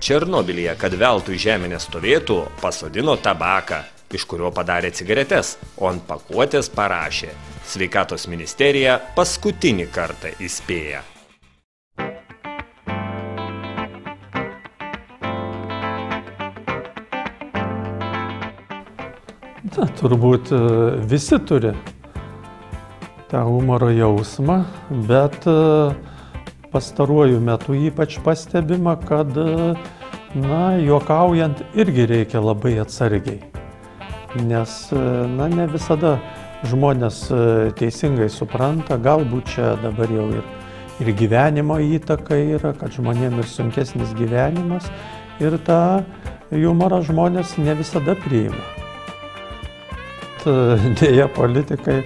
Černobylyje, kad veltui žemė nestovėtų, pasodino tabaką, iš kurio padarė cigaretes, o ant pakuotės parašė: Sveikatos ministerija paskutinį kartą įspėja. Turbūt visi turi tą humoro jausmą, bet pastaruoju metu ypač pastebima, kad, juokaujant irgi reikia labai atsargiai. Nes, ne visada žmonės teisingai supranta, galbūt čia dabar jau ir gyvenimo įtaka yra, kad žmonėm ir sunkesnis gyvenimas, ir tą humorą žmonės ne visada priima. Dėja, politikai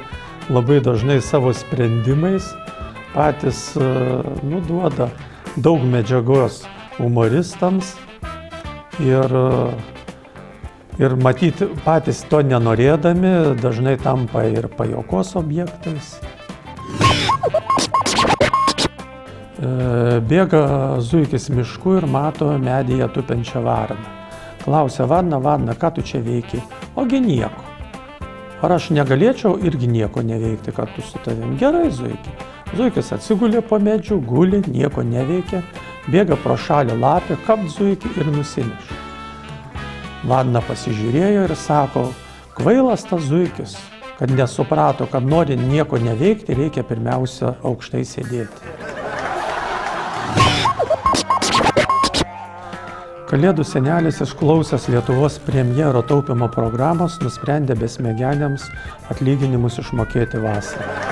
labai dažnai savo sprendimais patys duoda daug medžiagos humoristams ir matyti patys to nenorėdami dažnai tampa ir pajuokos objektais. Bėga zuikis mišku ir mato medyje tupenčią varną. Klausia: varna, ką tu čia veiki? Ogi nieko. Ar aš negalėčiau irgi nieko neveikti kartu su tavim? Gerai, zuiki. Zuikis atsigulė po medžiu, guli, nieko neveikia, bėga pro šalį lapė, kapt zuikį ir nusineš. Varna pasižiūrėjo ir sako: kvailas tas zuikis, kad nesuprato, kad nori nieko neveikti, reikia pirmiausia aukštai sėdėti. Kalėdų senelis, išklausęs Lietuvos premjero taupymo programos, nusprendė besmegeniams atlyginimus išmokėti vasarą.